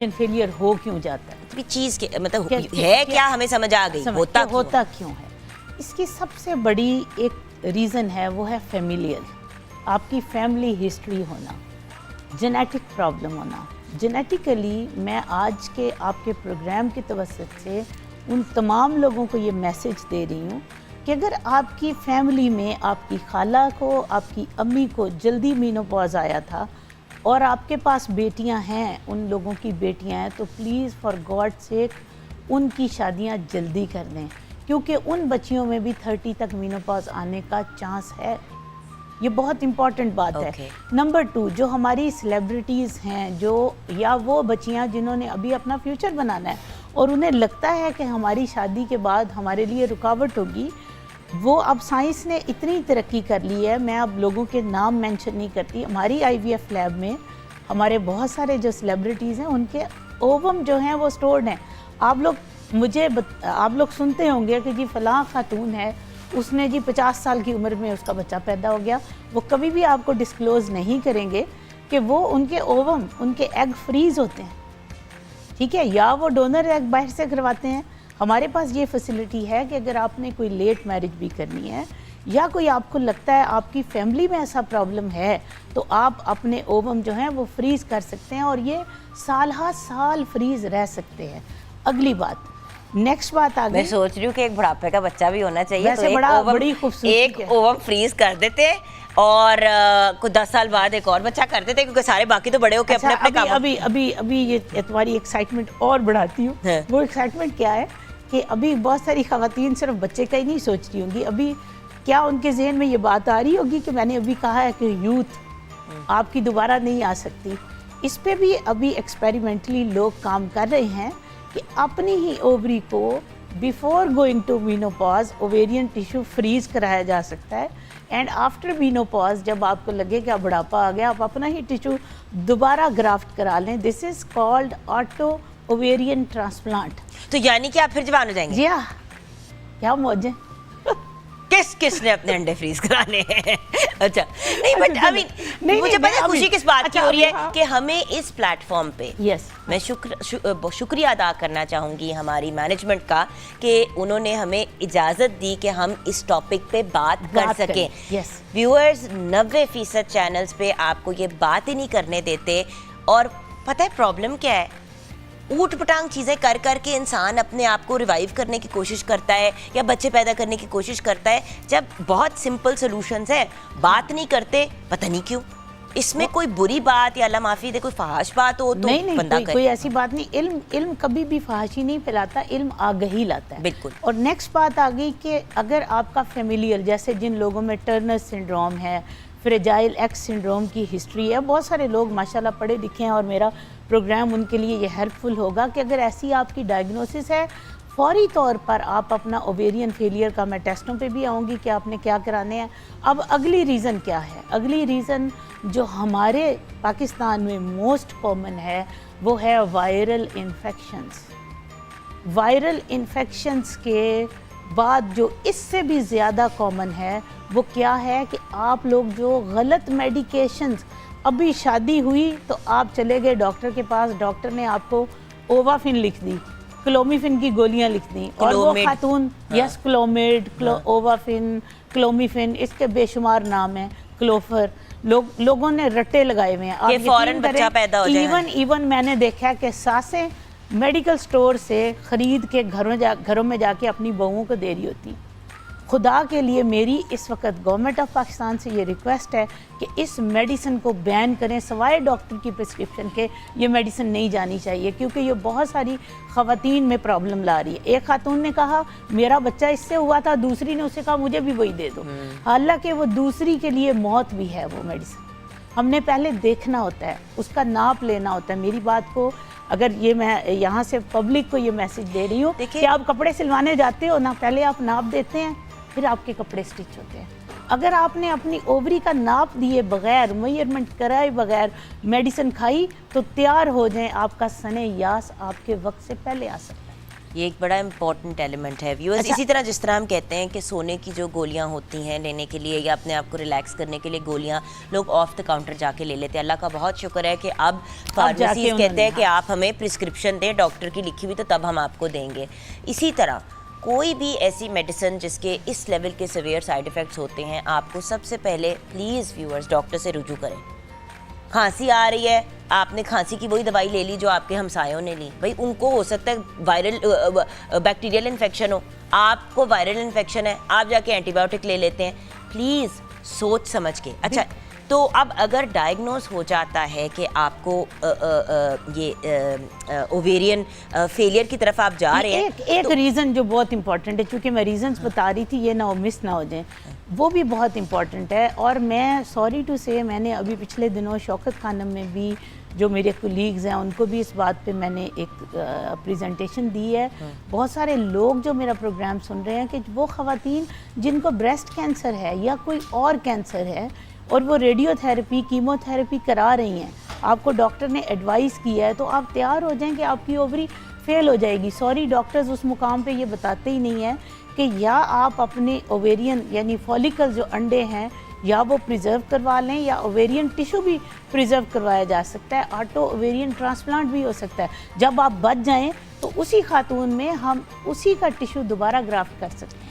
Failure हो क्यों जाता है, चीज के मतलब है क्या, हमें समझ आ गई, होता क्यों है। इसकी सबसे बड़ी एक रीज़न है, वो है फेमिलियल, आपकी फैमिली हिस्ट्री होना, जेनेटिक प्रॉब्लम होना। जेनेटिकली मैं आज के आपके प्रोग्राम की तवज्जुह से उन तमाम लोगों को ये मैसेज दे रही हूँ कि अगर आपकी फैमिली में आपकी खाला को, आपकी अम्मी को जल्दी मेनोपॉज आया था और आपके पास बेटियां हैं, उन लोगों की बेटियां हैं, तो प्लीज़ फॉर गॉड सेक उनकी शादियां जल्दी कर दें, क्योंकि उन बच्चियों में भी 30 तक मेनोपॉज आने का चांस है। ये बहुत इम्पॉर्टेंट बात है। नंबर 2, जो हमारी सेलिब्रिटीज़ हैं, जो या वो बच्चियां जिन्होंने अभी अपना फ्यूचर बनाना है और उन्हें लगता है कि हमारी शादी के बाद हमारे लिए रुकावट होगी, वो अब साइंस ने इतनी तरक्की कर ली है, मैं अब लोगों के नाम मेंशन नहीं करती, हमारी IVF लैब में हमारे बहुत सारे जो सेलिब्रिटीज़ हैं उनके ओवम जो हैं वो स्टोर्ड हैं। आप लोग सुनते होंगे कि जी फ़लाँ खातून है, उसने जी 50 साल की उम्र में उसका बच्चा पैदा हो गया। वो कभी भी आपको डिस्क्लोज़ नहीं करेंगे कि वो उनके ओवम, उनके एग फ्रीज़ होते हैं, ठीक है, या वो डोनर एग बाहर से करवाते हैं। हमारे पास ये फैसिलिटी है कि अगर आपने कोई लेट मैरिज भी करनी है या कोई आपको लगता है आपकी फैमिली में ऐसा प्रॉब्लम है, तो आप अपने ओवम जो हैं वो फ्रीज़ कर सकते हैं और ये साल हा साल फ्रीज़ रह सकते हैं। अगली बात, नेक्स्ट बात आ गई, मैं सोच रही हूँ कि एक बुढ़ापे का बच्चा भी होना चाहिए, वैसे तो बड़ी खूबसूरती एक ओवम फ्रीज कर देते और कुछ 10 साल बाद एक और बच्चा कर देते, क्योंकि सारे बाकी तो बड़े होके अपने अपने काम। अभी ये तुम्हारी एक्साइटमेंट और बढ़ाती हूँ। वो एक्साइटमेंट क्या है कि अभी बहुत सारी खवातीन सिर्फ बच्चे का ही नहीं सोच रही होंगी, अभी क्या उनके जहन में ये बात आ रही होगी कि मैंने अभी कहा है कि यूथ आपकी दोबारा नहीं आ सकती। इस पे भी अभी एक्सपेरिमेंटली लोग काम कर रहे हैं कि अपनी ही ओवरी को before going to menopause ovarian tissue freeze कराया जा सकता है, एंड आफ्टर मीनोपॉज जब आपको लगे कि बुढ़ापा आ गया, आप अपना ही टिश्यू दोबारा ग्राफ्ट करा लें। This is called auto ovarian transplant. तो यानी कि आप फिर जवान हो जाएंगे? जी हाँ, क्या मौज है। किसने अपने अंडे फ्रीज कराने हैं? अच्छा, नहीं बट आई मीन मुझे पता खुशी किस बात की हो रही है कि हमें इस प्लेटफॉर्म पे मैं शुक्रिया अदा करना चाहूँगी हमारी मैनेजमेंट का कि उन्होंने हमें इजाज़त दी कि हम इस टॉपिक पे बात कर सकें। व्यूअर्स 90% चैनल्स पे आपको ये बात ही नहीं करने देते, और पता है प्रॉब्लम क्या है, ऊट पटांग चीज़ें कर करके इंसान अपने आप को रिवाइव करने की कोशिश करता है या बच्चे पैदा करने की कोशिश करता है, जब बहुत सिंपल सॉल्यूशंस है बात नहीं करते, पता नहीं क्यों। इसमें कोई बुरी बात या अल्लाह माफ़ी दे कोई फहाश बात हो तो नहीं, बंदा कोई ऐसी बात नहीं। इल्म कभी भी फहाशी नहीं फैलाता, इल्म आगही लाता है। बिल्कुल। और नेक्स्ट बात आ गई कि अगर आपका फेमिलियल, जैसे जिन लोगों में टर्नर सिंड्रोम है, फ्रेजाइल एक्स सिंड्रोम की हिस्ट्री है, बहुत सारे लोग माशाल्लाह पढ़े लिखे हैं और मेरा प्रोग्राम उनके लिए ये हेल्पफुल होगा कि अगर ऐसी आपकी डायग्नोसिस है, फौरी तौर पर आप अपना ओवेरियन फेलियर का, मैं टेस्टों पे भी आऊँगी कि आपने क्या कराने हैं। अब अगली रीज़न क्या है? अगली रीज़न जो हमारे पाकिस्तान में मोस्ट कॉमन है वो है वायरल इन्फेक्शंस। वायरल इन्फेक्शंस के बाद जो इससे भी ज़्यादा कॉमन है वो क्या है कि आप लोग जो गलत मेडिकेशंस, अभी शादी हुई तो आप चले गए डॉक्टर के पास, डॉक्टर ने आपको ओवाफिन लिख दी, क्लोमीफिन की गोलियां लिख दी, और वो खातून यस क्लोमिड, ओवाफिन, क्लोमीफिन, इसके बेशुमार नाम हैं, क्लोफर, लोगों ने रट्टे लगाए हुए हैं। आप फौरन बच्चा पैदा हो जाए। इवन मैंने देखा कि सासें मेडिकल स्टोर से ख़रीद के घरों में जाके अपनी बहुओं को दे रही होती। खुदा के लिए मेरी इस वक्त गवर्नमेंट ऑफ पाकिस्तान से ये रिक्वेस्ट है कि इस मेडिसिन को बैन करें, सवाए डॉक्टर की प्रिस्क्रिप्शन के ये मेडिसिन नहीं जानी चाहिए, क्योंकि ये बहुत सारी ख़वातीन में प्रॉब्लम ला रही है। एक खातून ने कहा मेरा बच्चा इससे हुआ था, दूसरी ने उसे कहा मुझे भी वही दे दो, हालांकि वो दूसरी के लिए मौत भी है वो मेडिसिन। हमने पहले देखना होता है, उसका नाप लेना होता है। मेरी बात को अगर ये मैं यहाँ से पब्लिक को ये मैसेज दे रही हूँ कि आप कपड़े सिलवाने जाते हो ना, पहले आप नाप देते हैं फिर आपके कपड़े स्टिच होते हैं। अगर आपने अपनी ओवरी का नाप दिए बगैर, मेजरमेंट कराए बगैर मेडिसिन खाई तो तैयार हो जाएं, आपका सने यास आपके वक्त से पहले आ सकता है। یہ ایک بڑا امپورٹنٹ ایلیمنٹ ہے ویورز. اسی طرح جس طرح ہم کہتے ہیں کہ سونے کی جو گولیاں ہوتی ہیں لینے کے لیے یا اپنے آپ کو ریلیکس کرنے کے لیے گولیاں لوگ آف دا کاؤنٹر جا کے لے لیتے ہیں. اللہ کا بہت شکر ہے کہ اب فارمیسیز کہتے ہیں کہ آپ ہمیں پرسکرپشن دیں ڈاکٹر کی لکھی ہوئی تو تب ہم آپ کو دیں گے. اسی طرح کوئی بھی ایسی میڈیسن جس کے اس لیول کے سیویئر سائیڈ ایفیکٹس ہوتے ہیں آپ کو سب سے پہلے پلیز ویورز ڈاکٹر سے رجوع کریں. کھانسی آ رہی ہے, آپ نے کھانسی کی وہی دوائی لے لی جو آپ کے ہمسایوں نے لی. بھائی ان کو ہو سکتا ہے وائرل بیکٹیریل انفیکشن ہو, آپ کو وائرل انفیکشن ہے, آپ جا کے اینٹی بایوٹک لے لیتے ہیں. پلیز سوچ سمجھ کے. اچھا تو اب اگر ڈائگنوز ہو جاتا ہے کہ آپ کو یہ اوویرین فیلئر کی طرف آپ جا رہے ہیں, ایک ریزن جو بہت امپورٹنٹ ہے, چونکہ میں ریزنز بتا رہی تھی یہ نہ مس نہ ہو جائیں, وہ بھی بہت امپورٹنٹ ہے. اور میں سوری ٹو سے میں نے ابھی پچھلے دنوں شوکت خانم میں بھی جو میرے کولیگز ہیں ان کو بھی اس بات پہ میں نے ایک پریزنٹیشن دی ہے. بہت سارے لوگ جو میرا پروگرام سن رہے ہیں کہ وہ خواتین جن کو بریسٹ کینسر ہے یا کوئی اور کینسر ہے اور وہ ریڈیو تھیراپی کیمو تھیراپی کرا رہی ہیں, آپ کو ڈاکٹر نے ایڈوائز کیا ہے تو آپ تیار ہو جائیں کہ آپ کی اووری فیل ہو جائے گی. سوری ڈاکٹرز اس مقام پہ یہ بتاتے ہی نہیں ہیں کہ یا آپ اپنے اوویرین یعنی فولیکل جو انڈے ہیں یا وہ پریزرو کروا لیں یا اوویرین ٹیشو بھی پریزرو کروایا جا سکتا ہے, آٹو اوویرین ٹرانسپلانٹ بھی ہو سکتا ہے. جب آپ بچ جائیں تو اسی خاتون میں ہم اسی کا ٹیشو دوبارہ گرافٹ کر سکتے ہیں.